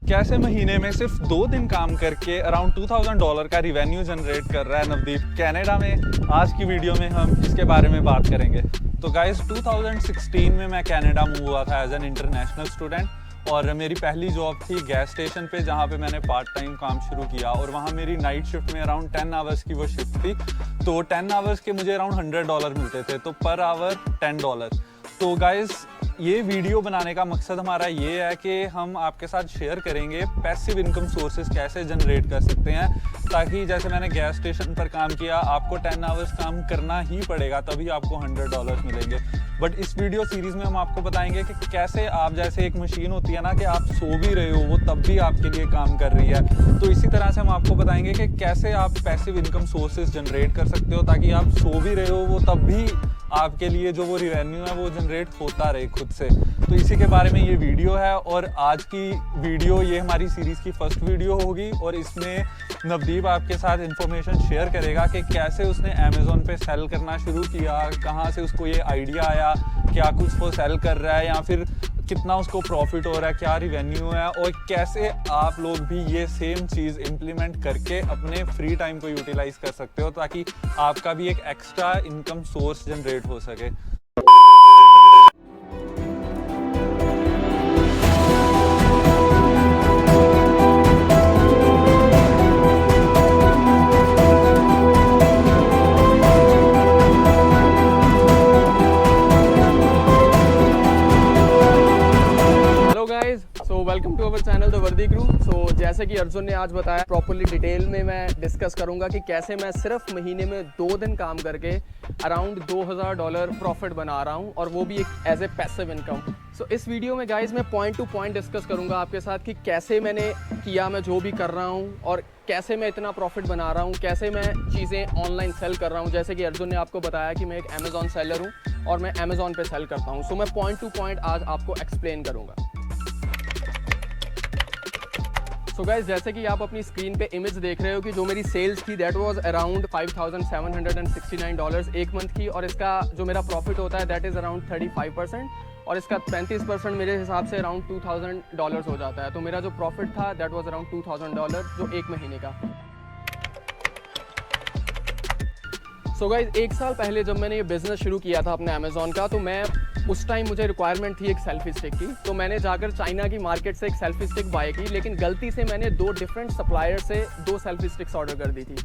कैसे महीने में सिर्फ 2 दिन काम करके अराउंड $2000 का रिवेन्यू जनरेट कर रहा है नवदीप कनाडा में। आज की वीडियो में हम इसके बारे में बात करेंगे। तो गाइस 2016 में मैं कनाडा मूव हुआ था एज एन इंटरनेशनल स्टूडेंट और मेरी पहली जॉब थी गैस स्टेशन पे, जहाँ पे मैंने पार्ट टाइम काम शुरू किया और वहाँ मेरी नाइट शिफ्ट में अराउंड 10 आवर्स की वो शिफ्ट थी। तो 10 आवर्स के मुझे अराउंड $100 मिलते थे, तो पर आवर $10। तो गाइस ये वीडियो बनाने का मकसद हमारा ये है कि हम आपके साथ शेयर करेंगे पैसिव इनकम सोर्सेज कैसे जनरेट कर सकते हैं, ताकि जैसे मैंने गैस स्टेशन पर काम किया, आपको 10 आवर्स काम करना ही पड़ेगा तभी आपको $100 मिलेंगे। बट इस वीडियो सीरीज़ में हम आपको बताएंगे कि कैसे आप, जैसे एक मशीन होती है ना कि आप सो भी रहे हो वो तब भी आपके लिए काम कर रही है, तो इसी तरह से हम आपको बताएंगे कि कैसे आप पैसिव इनकम सोर्सेज जनरेट कर सकते हो ताकि आप सो भी रहे हो वो तब भी आपके लिए जो वो रिवेन्यू है वो जनरेट होता रहे खुद से। तो इसी के बारे में ये वीडियो है और आज की वीडियो ये हमारी सीरीज़ की फर्स्ट वीडियो होगी और इसमें नवदीप आपके साथ इंफॉर्मेशन शेयर करेगा कि कैसे उसने अमेज़ॉन पे सेल करना शुरू किया, कहाँ से उसको ये आइडिया आया, क्या कुछ वो सेल कर रहा है या फिर कितना उसको प्रॉफिट हो रहा है, क्या रिवेन्यू है, और कैसे आप लोग भी ये सेम चीज़ इम्प्लीमेंट करके अपने फ्री टाइम को यूटिलाइज कर सकते हो ताकि आपका भी एक एक्स्ट्रा इनकम सोर्स जनरेट हो सके। Welcome to our channel the वर्दी क्रू। सो जैसे कि अर्जुन ने आज बताया, प्रॉपर्ली डिटेल में मैं डिस्कस करूंगा कि कैसे मैं सिर्फ महीने में 2 दिन काम करके अराउंड $2000 प्रॉफिट बना रहा हूं, और वो भी एक एज ए पैसिव इनकम। सो इस वीडियो में गाइज मैं पॉइंट टू पॉइंट डिस्कस करूंगा आपके साथ कि कैसे मैंने किया, मैं जो भी कर रहा हूं और कैसे मैं इतना प्रॉफिट बना रहा हूं, कैसे मैं चीज़ें ऑनलाइन सेल कर रहा हूं। जैसे कि अर्जुन ने आपको बताया कि मैं एक अमेज़ॉन सेलर हूँ और मैं अमेज़ॉन पे सेल करता हूँ। सो मैं पॉइंट टू पॉइंट आज आपको एक्सप्लेन करूँगा। सो गाइज जैसे कि आप अपनी स्क्रीन पे इमेज देख रहे हो कि जो मेरी सेल्स थी दैट वाज अराउंड $5769 एक मंथ की, और इसका जो मेरा प्रॉफिट होता है दैट इज़ अराउंड 35%, और इसका 35% मेरे हिसाब से अराउंड $2000 हो जाता है। तो मेरा जो प्रॉफिट था दैट वाज अराउंड $2000 जो एक महीने का। सो गाइज 1 साल पहले जब मैंने ये बिज़नेस शुरू किया था अपने अमेज़ॉन का, तो मैं उस टाइम मुझे रिक्वायरमेंट थी एक सेल्फी स्टिक की। तो मैंने जाकर चाइना की मार्केट से एक सेल्फी स्टिक बाय की, लेकिन गलती से मैंने 2 डिफरेंट सप्लायर से 2 सेल्फी स्टिक्स ऑर्डर कर दी थी।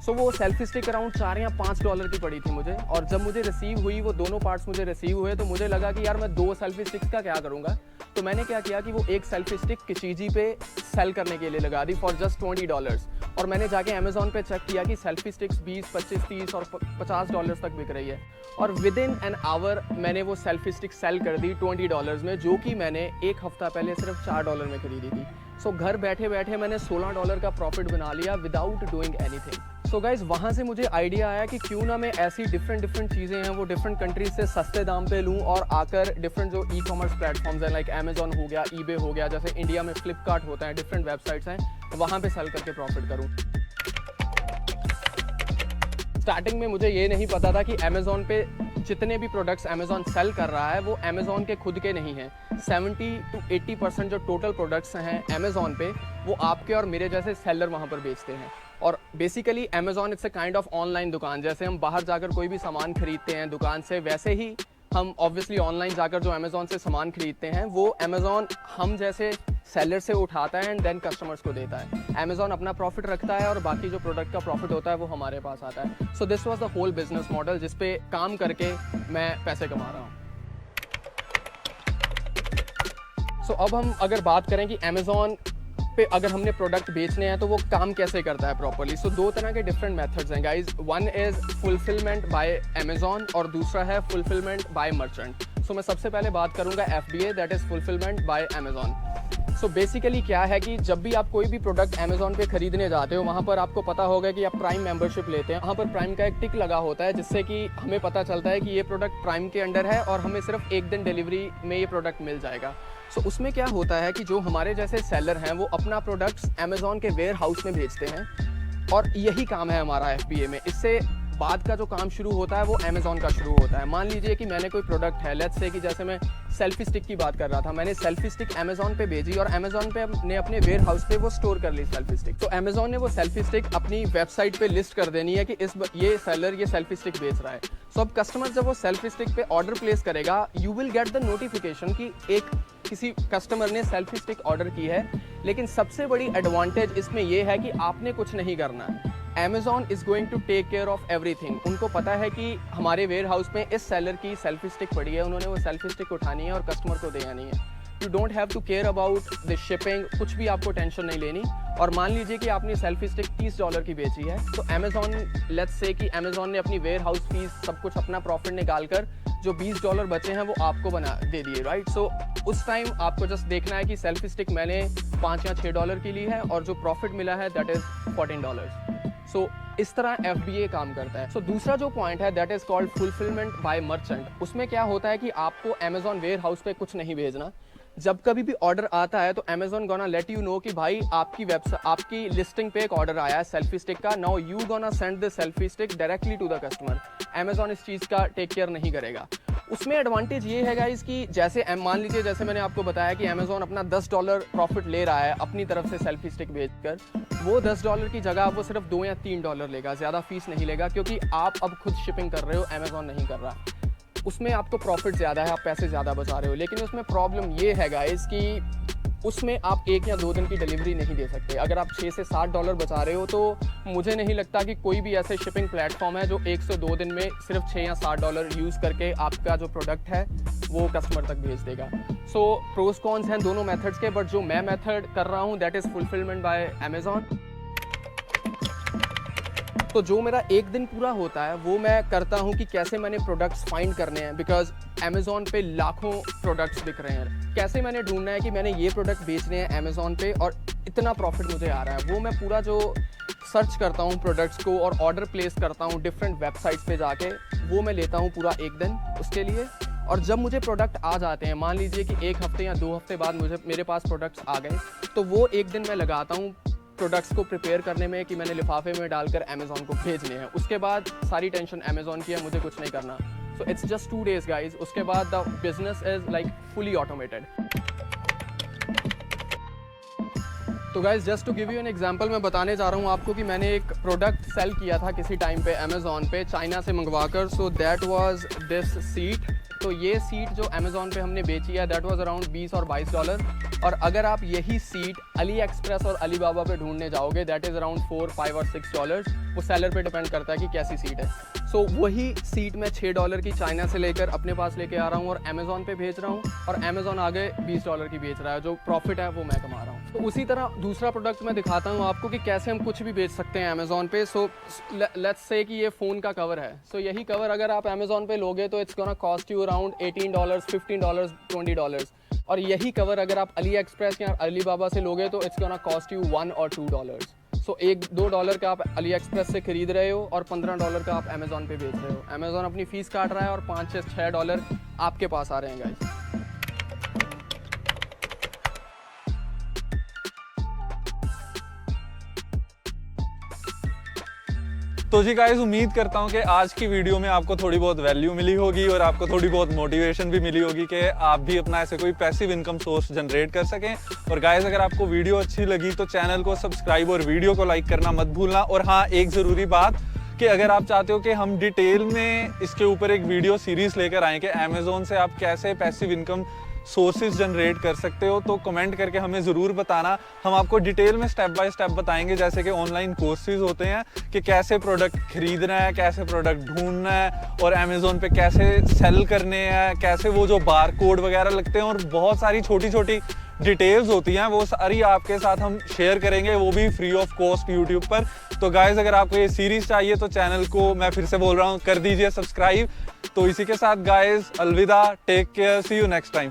सो वो सेल्फी स्टिक अराउंड $4 या $5 की पड़ी थी मुझे, और जब मुझे रिसीव हुई, वो दोनों पार्ट्स मुझे रिसीव हुए, तो मुझे लगा कि यार मैं 2 सेल्फी स्टिक्स का क्या करूँगा। तो मैंने क्या किया कि वो एक सेल्फी स्टिक किचीजी पे सेल करने के लिए लगा दी फॉर जस्ट $20, और मैंने जाके अमेज़ॉन पे चेक किया कि सेल्फी स्टिक्स 20, 25, 30 और $50 तक बिक रही है, और विद इन एन आवर मैंने वो सेल्फी स्टिक सेल कर दी $20 में, जो कि मैंने 1 हफ्ता पहले सिर्फ $4 में खरीदी थी। सो घर बैठे बैठे मैंने $16 का प्रॉफिट बना लिया without doing anything. So guys वहाँ से मुझे आइडिया आया कि क्यों ना मैं ऐसी डिफरेंट चीज़ें हैं वो डिफरेंट कंट्रीज से सस्ते दाम पे लूँ, और आकर डिफरेंट जो ई-कॉमर्स प्लेटफॉर्म्स हैं लाइक अमेज़ॉन हो गया, ईबे हो गया, जैसे इंडिया में फ्लिपकार्ट होता है, डिफरेंट वेबसाइट्स हैं, वहाँ पे सेल करके प्रॉफिट करूँ। स्टार्टिंग में मुझे ये नहीं पता था कि अमेज़ॉन पे जितने भी प्रोडक्ट्स अमेज़ॉन सेल कर रहा है वो अमेज़ॉन के खुद के नहीं हैं। 70 to 80% जो टोटल प्रोडक्ट्स हैं अमेज़ॉन पे, वो आपके और मेरे जैसे सेलर वहाँ पर बेचते हैं। और basically Amazon it's a kind of online दुकान। जैसे हम बाहर जाकर कोई भी सामान खरीदते हैं दुकान से, वैसे ही हम ऑब्वियसली ऑनलाइन जाकर जो अमेज़ॉन से सामान खरीदते हैं वो अमेज़ॉन हम जैसे सेलर से उठाता है एंड देन कस्टमर्स को देता है। अमेज़ॉन अपना प्रॉफिट रखता है और बाकी जो प्रोडक्ट का प्रॉफिट होता है वो हमारे पास आता है। So this was the whole business model जिस पे काम करके मैं पैसे कमा रहा हूँ। सो अब हम अगर बात करें कि अमेज़ॉन पे अगर हमने प्रोडक्ट बेचने हैं तो वो काम कैसे करता है प्रॉपर्ली। सो 2 तरह के डिफरेंट मेथड्स हैं guys. One is fulfilment bye Amazon और दूसरा है फुलफिलमेंट बाय मर्चेंट। सो मैं सबसे पहले बात करूंगा FBA, that is fulfilment bye Amazon. So basically क्या है कि जब भी आप कोई भी प्रोडक्ट अमेज़ॉन पे खरीदने जाते हो, वहाँ पर आपको पता होगा कि आप प्राइम मेंबरशिप लेते हैं। वहाँ पर प्राइम का एक टिक लगा होता है जिससे कि हमें पता चलता है कि ये प्रोडक्ट प्राइम के अंडर है और हमें सिर्फ 1 दिन डिलीवरी में ये प्रोडक्ट मिल जाएगा। सो उसमें क्या होता है कि जो हमारे जैसे सेलर हैं वो अपना प्रोडक्ट्स अमेज़ॉन के वेयर हाउस में भेजते हैं, और यही काम है हमारा FBA में। इससे बाद का जो काम शुरू होता है वो अमेज़ॉन का शुरू होता है। मान लीजिए कि मैंने कोई प्रोडक्ट है, लेट्स से कि जैसे मैं सेल्फी स्टिक की बात कर रहा था, मैंने सेल्फी स्टिक अमेज़ॉन पे भेजी और अमेज़ॉन पे ने अपने वेयर हाउस पे वो स्टोर कर ली सेल्फी स्टिक। तो अमेज़ॉन ने वो सेल्फी स्टिक अपनी वेबसाइट पे लिस्ट कर देनी है कि ये सेलर ये सेल्फी स्टिक बेच रहा है। सो अब कस्टमर जब वो सेल्फी स्टिक पे ऑर्डर प्लेस करेगा, you will get the notification कि एक किसी कस्टमर ने सेल्फी स्टिक ऑर्डर की है। लेकिन सबसे बड़ी एडवांटेज इसमें यह है कि आपने कुछ नहीं करना है। Amazon is going to take care of everything। उनको पता है कि हमारे वेयर हाउस में इस सेलर की सेल्फी स्टिक पड़ी है, उन्होंने वो सेल्फी स्टिक उठानी है और कस्टमर को देनी है। You don't have to care about the shipping, कुछ भी आपको टेंशन नहीं लेनी। और मान लीजिए कि आपने सेल्फी स्टिक $30 की बेची है, तो Amazon, लेट्स से कि Amazon ने अपनी वेयर हाउस फीस सब कुछ अपना प्रॉफिट निकाल कर जो $20 बचे हैं वो आपको दे दिए, राइट। सो उस टाइम आपको जस्ट देखना है कि सेल्फी स्टिक मैंने $5 या $6 की ली है और जो प्रॉफिट मिला है दैट इज़ $14। सो इस तरह FBA काम करता है। सो दूसरा जो पॉइंट है that is called fulfilment bye merchant. उसमें क्या होता है कि आपको Amazon वेयर हाउस पे कुछ नहीं भेजना। जब कभी भी ऑर्डर आता है तो Amazon gonna let you know कि भाई आपकी वेबसाइट, आपकी लिस्टिंग पे एक ऑर्डर आया है सेल्फी स्टिक का, now you gonna send the selfie stick directly to the customer. Amazon इस चीज़ का टेक केयर नहीं करेगा। उसमें एडवांटेज ये है गाइस कि जैसे मान लीजिए जैसे मैंने आपको बताया कि Amazon अपना $10 प्रॉफिट ले रहा है अपनी तरफ से सेल्फी स्टिक बेचकर, वो $10 की जगह वो सिर्फ $2 या $3 लेगा, ज़्यादा फीस नहीं लेगा, क्योंकि आप अब खुद शिपिंग कर रहे हो, Amazon नहीं कर रहा। उसमें आपको प्रॉफिट ज़्यादा है, आप पैसे ज़्यादा बचा रहे हो। लेकिन उसमें प्रॉब्लम ये है गाइस कि उसमें आप 1 या 2 दिन की डिलीवरी नहीं दे सकते। अगर आप $6 से $7 बचा रहे हो तो मुझे नहीं लगता कि कोई भी ऐसे शिपिंग प्लेटफॉर्म है जो 1 से 2 दिन में सिर्फ $6 या $7 यूज़ करके आपका जो प्रोडक्ट है वो कस्टमर तक भेज देगा। सो प्रोस कॉन्स हैं दोनों मेथड्स के, बट जो मैं मेथड कर रहा हूँ that is fulfilment bye Amazon। तो जो मेरा एक दिन पूरा होता है वो मैं करता हूँ कि कैसे मैंने प्रोडक्ट्स फाइंड करने हैं, बिकॉज Amazon पे लाखों प्रोडक्ट्स बिक रहे हैं। कैसे मैंने ढूंढना है कि मैंने ये प्रोडक्ट बेचने हैं Amazon पे और इतना प्रॉफिट मुझे आ रहा है, वो मैं पूरा जो सर्च करता हूँ प्रोडक्ट्स को और ऑर्डर प्लेस करता हूँ डिफरेंट वेबसाइट्स पे जाके, वो मैं लेता हूँ पूरा एक दिन उसके लिए। और जब मुझे प्रोडक्ट आ जाते हैं, मान लीजिए कि 1 हफ्ते या 2 हफ्ते बाद मेरे पास प्रोडक्ट्स आ गए, तो वो एक दिन मैं लगाता हूँ प्रोडक्ट्स को प्रिपेयर करने में कि मैंने लिफाफे में डालकर Amazon को भेजने हैं। उसके बाद सारी टेंशन Amazon की है, मुझे कुछ नहीं करना। So it's just 2 days guys, उसके बाद the business is like fully automated. तो guys just to give you an example, मैं बताने जा रहा हूँ आपको कि मैंने एक प्रोडक्ट सेल किया था किसी टाइम पे Amazon पे चाइना से मंगवाकर। So that was this seat. तो ये सीट जो Amazon पे हमने बेची है दैट वाज अराउंड $20 और $22। और अगर आप यही सीट AliExpress और Alibaba पे ढूंढने जाओगे दैट इज़ अराउंड $4, $5 और $6। वो सेलर पे डिपेंड करता है कि कैसी सीट है। सो वही सीट मैं $6 की चाइना से लेकर अपने पास लेके आ रहा हूँ और Amazon पे भेज रहा हूँ, और Amazon आगे $20 की बेच रहा है। जो प्रॉफिट है वो मैं कमा रहा हूँ। तो उसी तरह दूसरा प्रोडक्ट मैं दिखाता हूँ आपको कि कैसे हम कुछ भी बेच सकते हैं Amazon पे। सो लेट्स से कि ये फ़ोन का कवर है। सो यही कवर अगर आप Amazon पे लोगे तो it's gonna cost you around $18, $15, $20। और यही कवर अगर आप AliExpress या Alibaba से लोगे तो इट्स गोना कॉस्ट यू $1 और $2। सो $1-2 का आप AliExpress से खरीद रहे हो और $15 का आप Amazon पे बेच रहे हो। Amazon अपनी फीस काट रहा है और $5 से $6 आपके पास आ रहे हैं गाइस। तो जी गाइस, उम्मीद करता हूँ कि आज की वीडियो में आपको थोड़ी बहुत वैल्यू मिली होगी और आपको थोड़ी बहुत मोटिवेशन भी मिली होगी कि आप भी अपना ऐसे कोई पैसिव इनकम सोर्स जनरेट कर सकें। और गाइस, अगर आपको वीडियो अच्छी लगी तो चैनल को सब्सक्राइब और वीडियो को लाइक करना मत भूलना। और हाँ, एक ज़रूरी बात कि अगर आप चाहते हो कि हम डिटेल में इसके ऊपर एक वीडियो सीरीज़ लेकर आएँ कि Amazon से आप कैसे पैसिव इनकम सोर्सेज जनरेट कर सकते हो, तो कमेंट करके हमें ज़रूर बताना। हम आपको डिटेल में स्टेप बाय स्टेप बताएंगे, जैसे कि ऑनलाइन कोर्सेज होते हैं कि कैसे प्रोडक्ट खरीदना है, कैसे प्रोडक्ट ढूंढना है और Amazon पे कैसे सेल करने हैं, कैसे वो जो बार कोड वगैरह लगते हैं और बहुत सारी छोटी छोटी डिटेल्स होती हैं, वो सारी आपके साथ हम शेयर करेंगे, वो भी फ्री ऑफ कॉस्ट यूट्यूब पर। तो गाइस, अगर आपको ये सीरीज़ चाहिए तो चैनल को मैं फिर से बोल रहा हूँ कर दीजिए सब्सक्राइब। तो इसी के साथ गाइस, अलविदा, take care, see you next time.